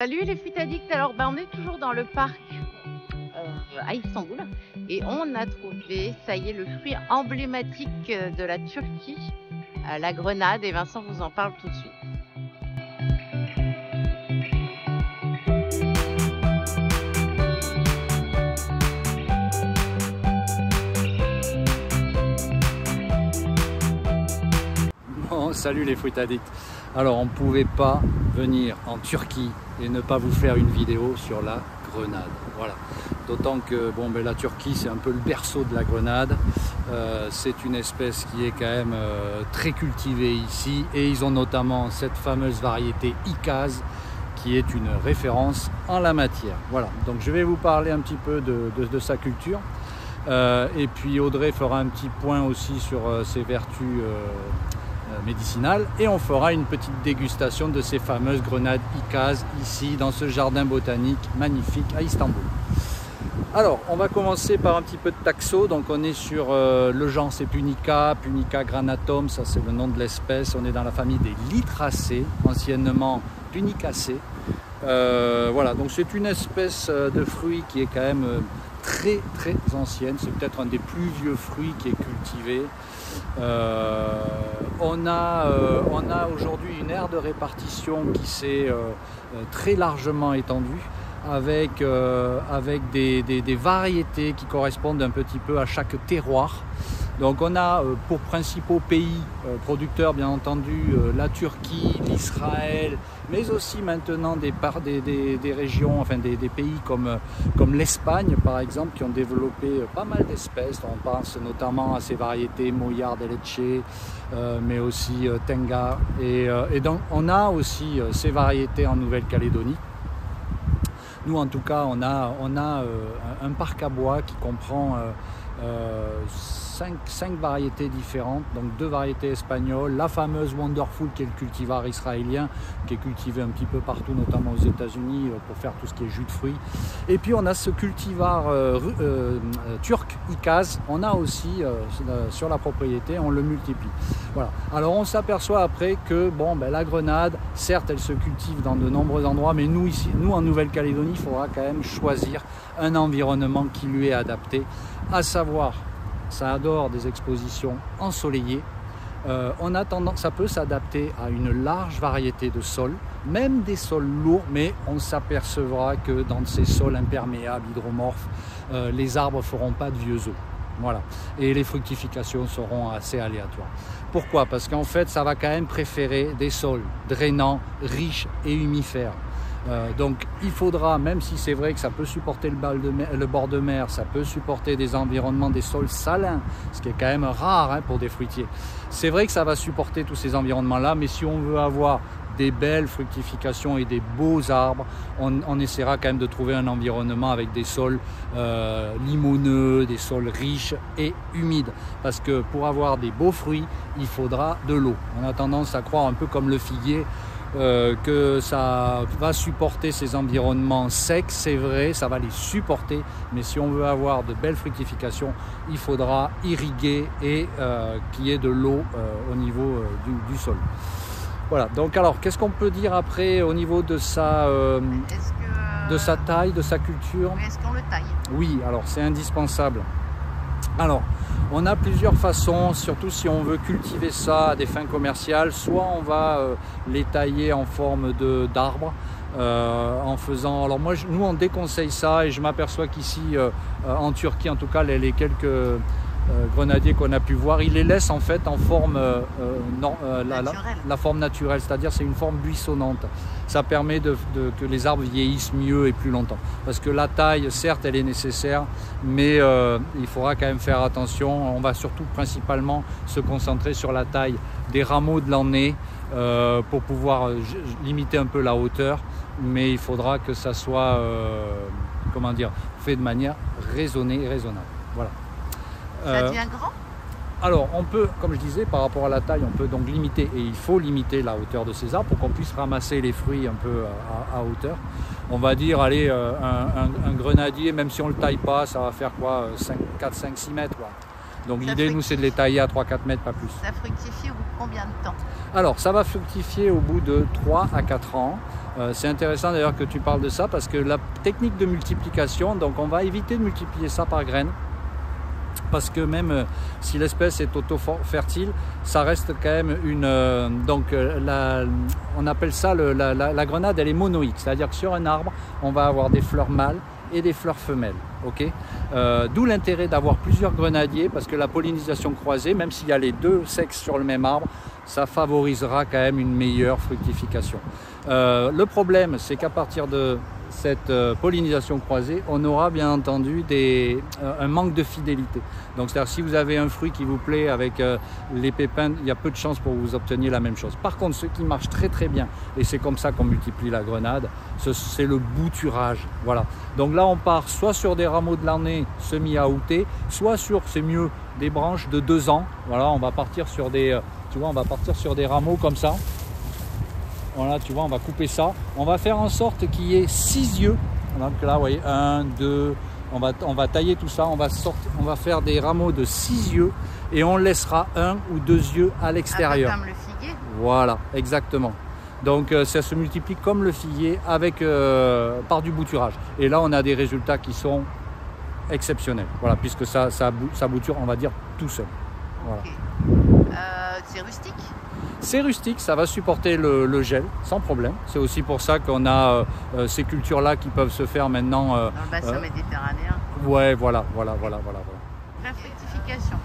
Salut les fruits addicts, alors on est toujours dans le parc à Istanbul et on a trouvé, ça y est, le fruit emblématique de la Turquie, la grenade, et Vincent vous en parle tout de suite. Bon, salut les fruits addicts. Alors on ne pouvait pas venir en Turquie et ne pas vous faire une vidéo sur la grenade. Voilà. D'autant que bon, la Turquie c'est un peu le berceau de la grenade. C'est une espèce qui est quand même très cultivée ici et ils ont notamment cette fameuse variété Ikaz qui est une référence en la matière. Voilà. Donc je vais vous parler un petit peu de sa culture. Et puis Audrey fera un petit point aussi sur ses vertus médicinales et on fera une petite dégustation de ces fameuses grenades Ikaz ici dans ce jardin botanique magnifique à Istanbul. Alors on va commencer par un petit peu de taxo. Donc on est sur le genre, c'est Punica granatum, ça c'est le nom de l'espèce. On est dans la famille des Lytracées, anciennement Punicacées. Voilà, donc c'est une espèce de fruit qui est quand même très ancienne. C'est peut-être un des plus vieux fruits qui est cultivé. On a aujourd'hui une aire de répartition qui s'est très largement étendue avec des variétés qui correspondent un petit peu à chaque terroir. Donc on a pour principaux pays producteurs bien entendu la Turquie, l'Israël, mais aussi maintenant des régions, enfin des pays comme l'Espagne par exemple, qui ont développé pas mal d'espèces. On pense notamment à ces variétés Moyar de Leche, mais aussi Tenga. Et donc on a aussi ces variétés en Nouvelle-Calédonie. Nous en tout cas on a un parc à bois qui comprend 5 variétés différentes, donc 2 variétés espagnoles, la fameuse Wonderful qui est le cultivar israélien qui est cultivé un petit peu partout, notamment aux États-Unis pour faire tout ce qui est jus de fruits. Et puis on a ce cultivar turc Ikaz, on a aussi sur la propriété, on le multiplie. Voilà. Alors on s'aperçoit après que bon, la grenade, certes elle se cultive dans de nombreux endroits, mais nous ici, nous en Nouvelle-Calédonie, il faudra quand même choisir un environnement qui lui est adapté, à savoir ça adore des expositions ensoleillées. Ça peut s'adapter à une large variété de sols, même des sols lourds, mais on s'apercevra que dans ces sols imperméables, hydromorphes, les arbres ne feront pas de vieux os. Voilà. Et les fructifications seront assez aléatoires. Pourquoi? Parce qu'en fait, ça va quand même préférer des sols drainants, riches et humifères. Donc il faudra, même si c'est vrai que ça peut supporter le bord de mer, ça peut supporter des environnements, des sols salins, ce qui est quand même rare pour des fruitiers. C'est vrai que ça va supporter tous ces environnements-là, mais si on veut avoir des belles fructifications et des beaux arbres, on essaiera quand même de trouver un environnement avec des sols limoneux, des sols riches et humides. Parce que pour avoir des beaux fruits, il faudra de l'eau. On a tendance à croire un peu comme le figuier, que ça va supporter ces environnements secs, c'est vrai, ça va les supporter, mais si on veut avoir de belles fructifications, il faudra irriguer et qu'il y ait de l'eau au niveau du sol. Voilà, donc alors qu'est-ce qu'on peut dire après au niveau de sa taille, de sa culture? Est-ce qu'on le taille? Oui, alors c'est indispensable. Alors, on a plusieurs façons, surtout si on veut cultiver ça à des fins commerciales. Soit on va les tailler en forme d'arbre, en faisant... Alors nous on déconseille ça et je m'aperçois qu'ici en Turquie, en tout cas les quelques grenadiers qu'on a pu voir, ils les laissent en fait en forme la forme naturelle, c'est-à-dire c'est une forme buissonnante. Ça permet que les arbres vieillissent mieux et plus longtemps. Parce que la taille, certes, elle est nécessaire, mais il faudra quand même faire attention. On va surtout principalement se concentrer sur la taille des rameaux de l'année pour pouvoir limiter un peu la hauteur, mais il faudra que ça soit fait de manière raisonnée et raisonnable. Voilà. Ça devient grand? Alors on peut, comme je disais, par rapport à la taille, on peut donc limiter, et il faut limiter la hauteur de ces arbres pour qu'on puisse ramasser les fruits un peu à hauteur. On va dire, allez, un grenadier, même si on ne le taille pas, ça va faire quoi, 4, 5, 6 mètres quoi. Donc l'idée, nous, c'est de les tailler à 3-4 mètres, pas plus. Ça fructifie au bout de combien de temps? Alors, ça va fructifier au bout de 3 à 4 ans. C'est intéressant d'ailleurs que tu parles de ça parce que la technique de multiplication, donc on va éviter de multiplier ça par graines. Parce que même si l'espèce est auto-fertile, ça reste quand même une... on appelle ça, la grenade, elle est monoïque. C'est-à-dire que sur un arbre, on va avoir des fleurs mâles et des fleurs femelles. Okay, d'où l'intérêt d'avoir plusieurs grenadiers, parce que la pollinisation croisée, même s'il y a les deux sexes sur le même arbre, ça favorisera quand même une meilleure fructification. Le problème, c'est qu'à partir de cette pollinisation croisée, on aura bien entendu un manque de fidélité. Donc c'est-à-dire si vous avez un fruit qui vous plaît avec les pépins, il y a peu de chances pour que vous obteniez la même chose. Par contre, ce qui marche très très bien, et c'est comme ça qu'on multiplie la grenade, c'est le bouturage. Voilà. Donc là, on part soit sur des rameaux de l'année semi-aoutés, soit sur, c'est mieux, des branches de 2 ans. Voilà, on va partir sur des, tu vois, on va partir sur des rameaux comme ça. Voilà, tu vois, on va couper ça. On va faire en sorte qu'il y ait 6 yeux. Donc là, vous voyez, 1, 2, on va tailler tout ça. On va faire des rameaux de 6 yeux et on laissera 1 ou 2 yeux à l'extérieur. Comme le figuier. Voilà, exactement. Donc ça se multiplie comme le figuier par du bouturage. Et là, on a des résultats qui sont exceptionnels. Voilà, puisque ça bouture, on va dire, tout seul. Voilà. Okay. C'est rustique? C'est rustique, ça va supporter le gel sans problème. C'est aussi pour ça qu'on a ces cultures-là qui peuvent se faire maintenant. Dans le bassin méditerranéen. Ouais, voilà. La fructification.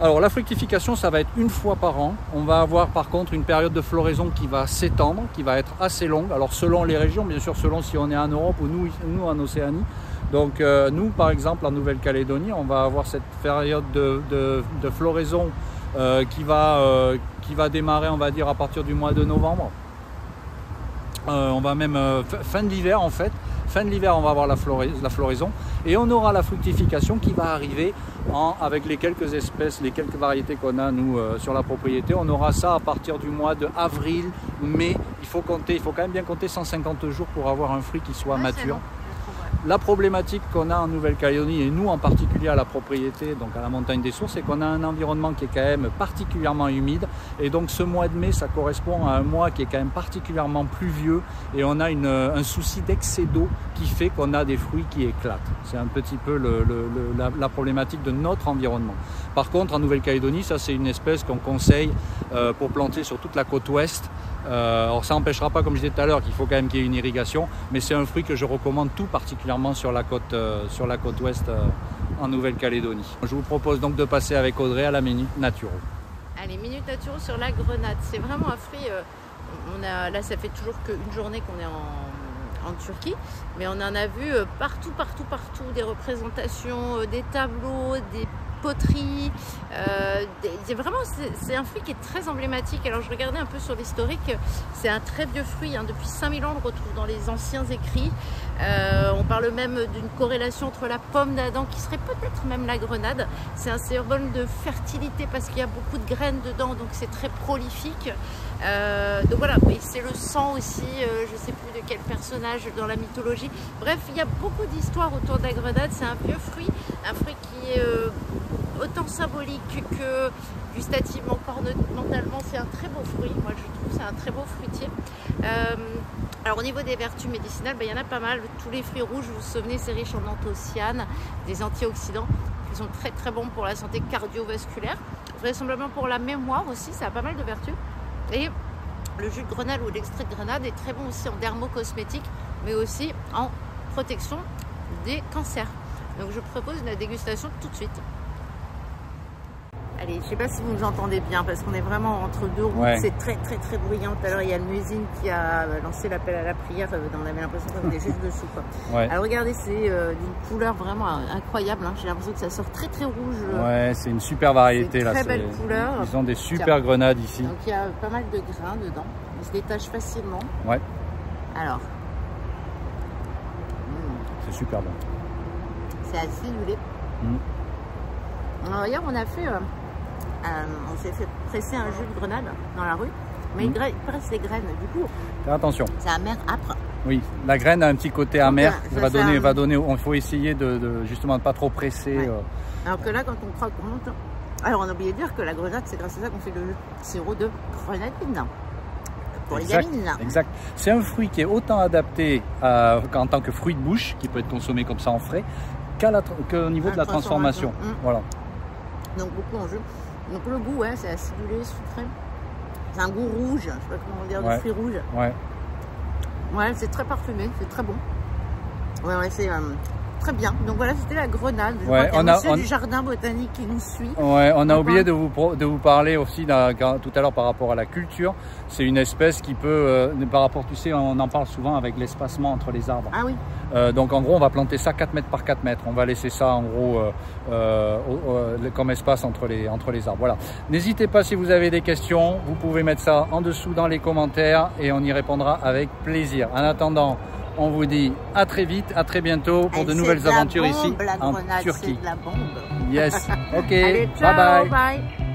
Alors la fructification, ça va être une fois par an. On va avoir par contre une période de floraison qui va s'étendre, qui va être assez longue. Alors selon les régions, bien sûr selon si on est en Europe ou nous en Océanie. Donc nous par exemple en Nouvelle-Calédonie, on va avoir cette période de floraison qui va démarrer, on va dire, à partir du mois de novembre. On va même fin de l'hiver en fait. Fin de l'hiver, on va avoir la floraison et on aura la fructification qui va arriver avec les quelques espèces, les quelques variétés qu'on a nous sur la propriété. On aura ça à partir du mois de avril, mai. Il faut quand même bien compter 150 jours pour avoir un fruit qui soit mature. La problématique qu'on a en Nouvelle-Calédonie, et nous en particulier à la propriété, donc à la montagne des Sources, c'est qu'on a un environnement qui est quand même particulièrement humide. Et donc ce mois de mai, ça correspond à un mois qui est quand même particulièrement pluvieux. Et on a un souci d'excès d'eau qui fait qu'on a des fruits qui éclatent. C'est un petit peu la problématique de notre environnement. Par contre, en Nouvelle-Calédonie, ça c'est une espèce qu'on conseille pour planter sur toute la côte ouest. Alors ça n'empêchera pas, comme je disais tout à l'heure, qu'il faut quand même qu'il y ait une irrigation, mais c'est un fruit que je recommande tout particulièrement sur la côte ouest en Nouvelle-Calédonie. Je vous propose donc de passer avec Audrey à la Minute Naturo. Allez, Minute Naturo sur la grenade. C'est vraiment un fruit, là ça fait toujours qu'une journée qu'on est en Turquie, mais on en a vu partout, des représentations, des tableaux, des poteries, c'est un fruit qui est très emblématique. Alors je regardais un peu sur l'historique, c'est un très vieux fruit, hein. Depuis 5000 ans on le retrouve dans les anciens écrits. On parle même d'une corrélation entre la pomme d'Adam qui serait peut-être même la grenade. C'est un symbole de fertilité parce qu'il y a beaucoup de graines dedans, donc c'est très prolifique. Donc voilà, c'est le sang aussi, je ne sais plus de quel personnage dans la mythologie. Bref, il y a beaucoup d'histoires autour de la grenade. C'est un vieux fruit, un fruit qui est autant symbolique que gustativement, mentalement, c'est un très beau fruit. Moi je trouve c'est un très beau fruitier. Alors au niveau des vertus médicinales, il y en a pas mal. Tous les fruits rouges, vous vous souvenez, c'est riche en anthocyanes, des antioxydants qui sont très très bons pour la santé cardiovasculaire, vraisemblablement pour la mémoire aussi, ça a pas mal de vertus. Et le jus de grenade ou l'extrait de grenade est très bon aussi en dermocosmétique, mais aussi en protection des cancers. Donc je propose la dégustation tout de suite. Allez, je ne sais pas si vous nous entendez bien parce qu'on est vraiment entre deux routes, ouais. C'est très bruyant. Tout à l'heure, il y a le muezzin qui a lancé l'appel à la prière, on avait l'impression qu'on était juste dessous, quoi. Ouais. Alors regardez, c'est d'une couleur vraiment incroyable, hein. J'ai l'impression que ça sort très rouge. Ouais, c'est une super variété là. Très belle couleur. Ils ont des super grenades ici. Donc il y a pas mal de grains dedans, ils se détachent facilement. Ouais. Alors. C'est super bon. C'est acidulé. Alors hier, on a fait... on s'est fait presser un jus de grenade dans la rue, mais il presse les graines, du coup. Fais attention. C'est amer, âpre. Oui, la graine a un petit côté amer. Ça va donner. Il faut essayer de justement de pas trop presser. Ouais. Alors que là, quand on croque, on monte. Alors, on a oublié de dire que la grenade, c'est grâce à ça qu'on fait le sirop de grenadine. Pour les Exact, gamines. exact. C'est un fruit qui est autant adapté en tant que fruit de bouche, qui peut être consommé comme ça en frais, qu'au niveau de la transformation. Voilà. Donc beaucoup en jeu. Donc le goût, ouais, c'est acidulé, sucré. C'est un goût rouge, je sais pas comment dire, de fruits rouges. Ouais. Ouais, c'est très parfumé, c'est très bon. Ouais, ouais, c'est très bien. Donc voilà, c'était la grenade. Je crois qu'il y a monsieur du jardin botanique qui nous suit. Ouais, on a oublié de vous parler aussi tout à l'heure par rapport à la culture. C'est une espèce qui peut, par rapport, tu sais, on en parle souvent avec l'espacement entre les arbres. Ah oui. Donc en gros, on va planter ça 4 mètres par 4 mètres. On va laisser ça en gros comme espace entre les arbres. Voilà. N'hésitez pas si vous avez des questions, vous pouvez mettre ça en dessous dans les commentaires et on y répondra avec plaisir. En attendant, on vous dit à très vite, à très bientôt pour de nouvelles aventures ici en Turquie. C'est de la bombe. Yes. Ok. Allez, ciao, bye bye. Bye.